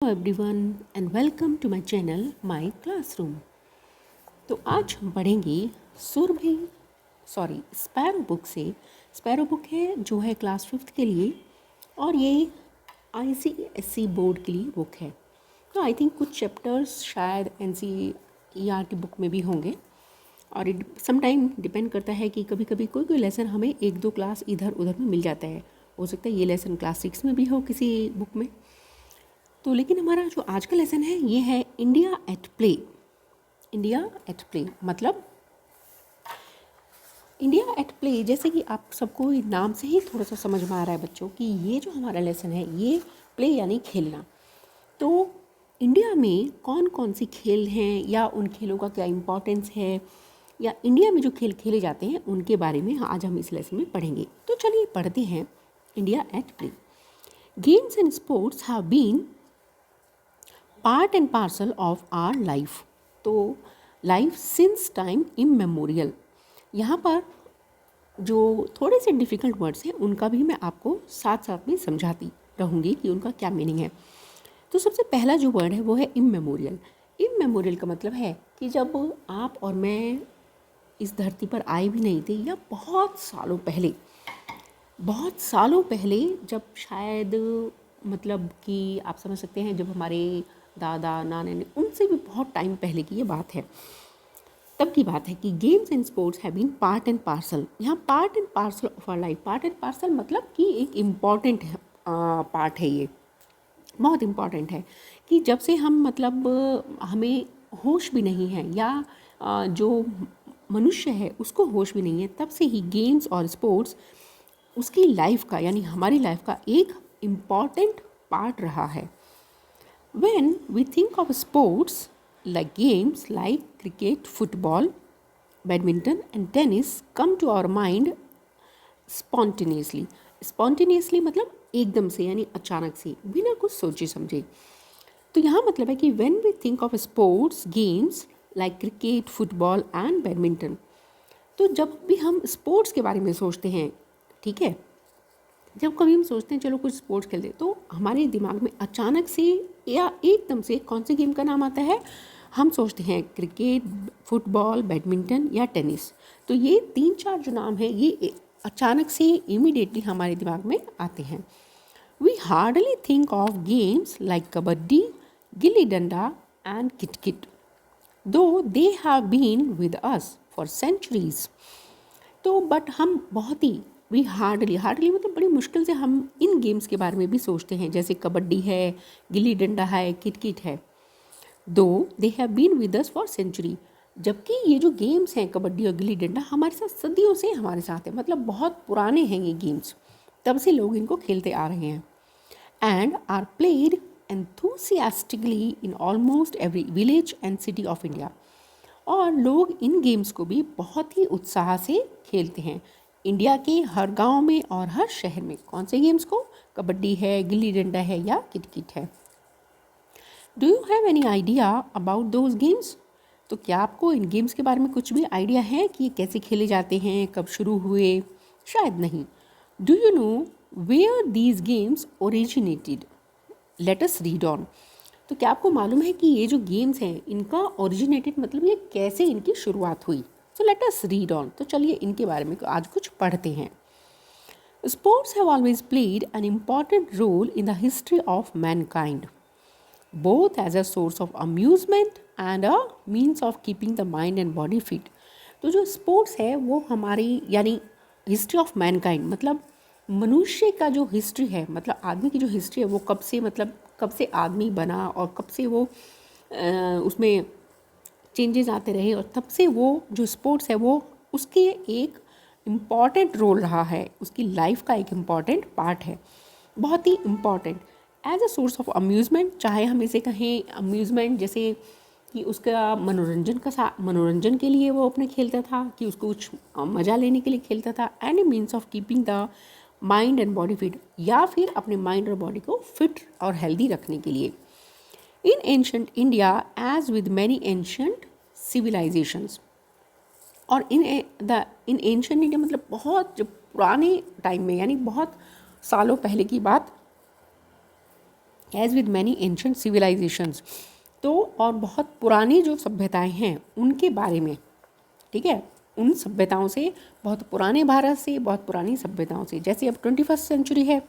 Hello everyone and welcome to my channel my classroom. तो आज हम पढ़ेंगे सुरभि स्पैरो बुक से। स्पैरो बुक है जो है क्लास 5th के लिए और ये आईसीएसई बोर्ड के लिए बुक है। तो आई थिंक कुछ चैप्टर्स शायद एनसीईआरटी बुक में भी होंगे और सम टाइम डिपेंड करता है कि कभी कभी कोई लेसन हमें 1-2 क्लास इधर उधर में मिल जाता है। हो सकता है ये लेसन क्लास 6 में भी हो किसी बुक में। तो लेकिन हमारा जो आज का लेसन है ये है India at play. India at play मतलब इंडिया एट प्ले, जैसे कि आप सबको नाम से ही थोड़ा सा समझ में आ रहा है बच्चों कि ये जो हमारा लेसन है ये प्ले यानी खेलना। तो इंडिया में कौन कौन सी खेल हैं या उन खेलों का क्या इम्पोर्टेंस है या इंडिया में जो खेल खेले जाते हैं उनके बारे में आज हम इस लेसन में पढ़ेंगे। तो चलिए पढ़ते हैं India at play. Games and sports have been part and parcel of our life. तो लाइफ सिंस टाइम इममेमोरियल। यहाँ पर जो थोड़े से डिफ़िकल्ट वर्ड्स हैं उनका भी मैं आपको साथ साथ में समझाती रहूँगी कि उनका क्या मीनिंग है। तो सबसे पहला जो वर्ड है वो है इममेमोरियल। इममेमोरियल का मतलब है कि जब आप और मैं इस धरती पर आए भी नहीं थे या बहुत सालों पहले जब शायद मतलब कि आप समझ सकते हैं जब हमारे दादा नाना ने उनसे भी बहुत टाइम पहले की ये बात है, तब की बात है कि games and sports have been part and parcel. यहाँ part and parcel of our life. Part and parcel मतलब कि एक इम्पॉर्टेंट पार्ट है, ये बहुत इम्पॉर्टेंट है कि जब से हम मतलब हमें होश भी नहीं है या जो मनुष्य है उसको होश भी नहीं है, तब से ही गेम्स और स्पोर्ट्स उसकी लाइफ का यानी हमारी लाइफ का एक इम्पॉर्टेंट पार्ट रहा है। When we think of sports like games like cricket, football, badminton and tennis come to our mind spontaneously. Spontaneously मतलब एकदम से यानी अचानक से बिना कुछ सोचे समझे। तो यहाँ मतलब है कि when we think of sports games like cricket, football and badminton, तो जब भी हम स्पोर्ट्स के बारे में सोचते हैं, ठीक है, जब कभी हम सोचते हैं चलो कुछ स्पोर्ट्स खेलते हैं तो हमारे दिमाग में अचानक से या एकदम से कौन से गेम का नाम आता है, हम सोचते हैं क्रिकेट, फुटबॉल, बैडमिंटन या टेनिस। तो ये 3-4 जो नाम है ये अचानक से इमीडिएटली हमारे दिमाग में आते हैं। We hardly think of games like kabaddi, gilli danda and किट though they have been with us for centuries. तो बट हम बहुत ही वी हार्डली मतलब बड़ी मुश्किल से हम इन गेम्स के बारे में भी सोचते हैं, जैसे कबड्डी है, गिल्ली डंडा है, किट है। Though they have been with us for century, जबकि ये जो गेम्स हैं कबड्डी और गिल्ली डंडा हमारे साथ सदियों से हमारे साथ है, मतलब बहुत पुराने हैं ये गेम्स, तब से लोग इनको खेलते आ रहे हैं। And are played enthusiastically in almost every village and city of India. और लोग इन गेम्स को भी बहुत ही उत्साह से खेलते हैं इंडिया के हर गांव में और हर शहर में। कौन से गेम्स को? कबड्डी है, गिल्ली डंडा है या किट है। Do you have any idea about those games? तो क्या आपको इन गेम्स के बारे में कुछ भी आइडिया है कि ये कैसे खेले जाते हैं, कब शुरू हुए? शायद नहीं। Do you know where these games originated? Let us read on. तो क्या आपको मालूम है कि ये जो गेम्स हैं इनका ओरिजिनेटेड मतलब ये कैसे इनकी शुरुआत हुई? So let us read on. तो चलिए इनके बारे में आज कुछ पढ़ते हैं। Sports have always played an important role in the history of mankind, both as a source of amusement and a means of keeping the mind and body fit. तो जो स्पोर्ट्स है वो हमारी यानी हिस्ट्री ऑफ मैनकाइंड मतलब मनुष्य का जो हिस्ट्री है, मतलब आदमी की जो हिस्ट्री है वो कब से आदमी बना और कब से वो उसमें चेंजेस आते रहे और तब से वो जो स्पोर्ट्स है वो उसके एक इम्पॉर्टेंट रोल रहा है, उसकी लाइफ का एक इम्पॉर्टेंट पार्ट है, बहुत ही important. As a source of amusement, चाहे हम इसे कहें अम्यूज़मेंट जैसे कि उसका मनोरंजन के लिए वो अपने खेलता था, कि उसको कुछ मज़ा लेने के लिए खेलता था। And A means of keeping the mind and body fit, या फिर अपने माइंड और बॉडी को फिट और हेल्दी रखने के लिए। In ancient India, as with many ancient civilizations, और इन एंशंट इंडिया मतलब बहुत जब पुराने टाइम में यानी बहुत सालों पहले की बात as with many ancient civilizations. तो और बहुत पुरानी जो सभ्यताएं हैं उनके बारे में, ठीक है, उन सभ्यताओं से, बहुत पुराने भारत से, बहुत पुरानी सभ्यताओं से। जैसे अब 21st सेंचुरी है,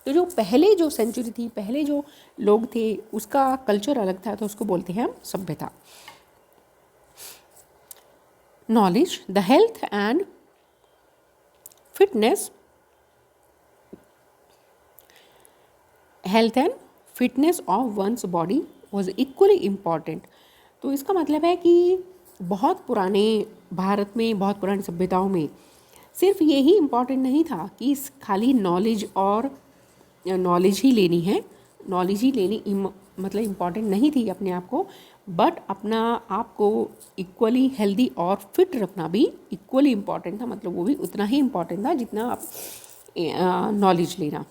तो जो पहले जो सेंचुरी थी, पहले जो लोग थे, उसका कल्चर अलग था, तो उसको बोलते हैं हम सभ्यता। Knowledge, the health and fitness, health and fitness of one's body was equally important. तो इसका मतलब है कि बहुत पुराने भारत में, बहुत पुरानी सभ्यताओं में सिर्फ यही इम्पॉर्टेंट नहीं था कि खाली नॉलेज और नॉलेज ही लेनी है, नॉलेज ही लेनी मतलब इम्पॉर्टेंट नहीं थी अपने आप को, बट अपना आप को इक्वली हेल्दी और फिट रखना भी इक्वली इम्पॉर्टेंट था। मतलब वो भी उतना ही इम्पॉर्टेंट था जितना आप नॉलेज लेना।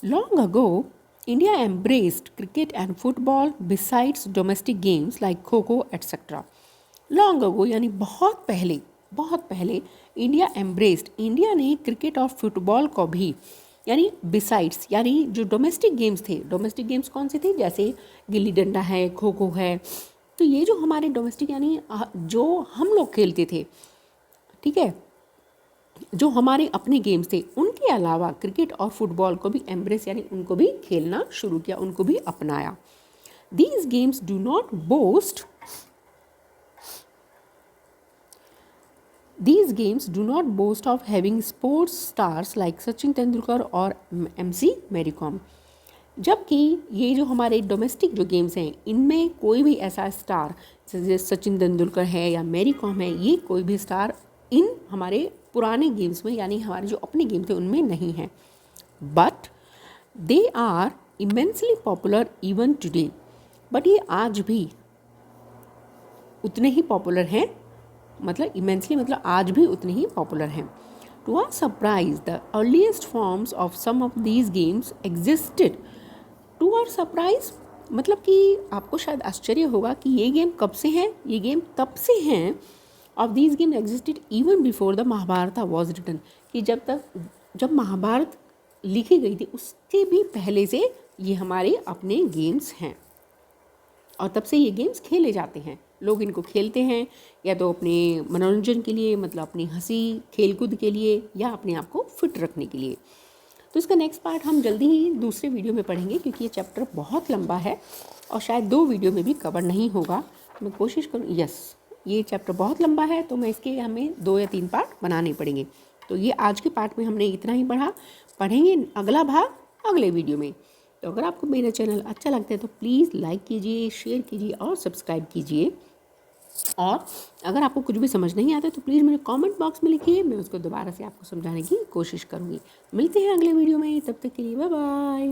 Long ago India embraced cricket and football besides domestic games like kho kho etcetera. Long ago यानी बहुत पहले, बहुत पहले इंडिया एम्ब्रेस्ड, इंडिया ने क्रिकेट और फुटबॉल को भी, यानी बिसाइड्स, यानी जो डोमेस्टिक गेम्स थे, डोमेस्टिक गेम्स कौन से थे, जैसे गिल्ली डंडा है, खो खो है, तो ये जो हमारे डोमेस्टिक यानी जो हम लोग खेलते थे, ठीक है, जो हमारे अपने गेम्स थे, उनके अलावा क्रिकेट और फुटबॉल को भी एम्ब्रेस यानी उनको भी खेलना शुरू किया, उनको भी अपनाया। These games do not boast, These games do not boast of having sports stars like Sachin Tendulkar और MC Mary Kom। जबकि ये जो हमारे डोमेस्टिक जो गेम्स हैं, इनमें कोई भी ऐसा स्टार जैसे सचिन तेंदुलकर है या मैरी कॉम है, ये कोई भी स्टार इन हमारे पुराने गेम्स में, यानी हमारे जो अपने गेम थे उनमें नहीं है। But they are immensely popular even today, but ये आज भी उतने ही पॉपुलर हैं, मतलब इमेंसली मतलब आज भी उतने ही पॉपुलर हैं। To our surprise the earliest forms of some of these games existed. To our surprise मतलब कि आपको शायद आश्चर्य होगा कि ये गेम कब से हैं, ये गेम तब से हैं, of these game existed even before the Mahabharata was written, कि जब महाभारत लिखी गई थी उसके भी पहले से ये हमारे अपने गेम्स हैं, और तब से ये गेम्स खेले जाते हैं। लोग इनको खेलते हैं या तो अपने मनोरंजन के लिए, मतलब अपनी हंसी खेलकूद के लिए, या अपने आप को फिट रखने के लिए। तो इसका नेक्स्ट पार्ट हम जल्दी ही दूसरे वीडियो में पढ़ेंगे, क्योंकि ये चैप्टर बहुत लंबा है और शायद 2 वीडियो में भी कवर नहीं होगा। मैं कोशिश करूँ, ये चैप्टर बहुत लंबा है, तो मैं इसके हमें 2 या 3 पार्ट बनाने पड़ेंगे। तो ये आज के पार्ट में हमने इतना ही पढ़ेंगे अगला भाग अगले वीडियो में। तो अगर आपको मेरा चैनल अच्छा लगता है तो प्लीज़ लाइक कीजिए, शेयर कीजिए और सब्सक्राइब कीजिए। और अगर आपको कुछ भी समझ नहीं आता तो प्लीज़ मेरे कमेंट बॉक्स में लिखिए, मैं उसको दोबारा से आपको समझाने की कोशिश करूँगी। मिलते हैं अगले वीडियो में, तब तक के लिए बाय बाय।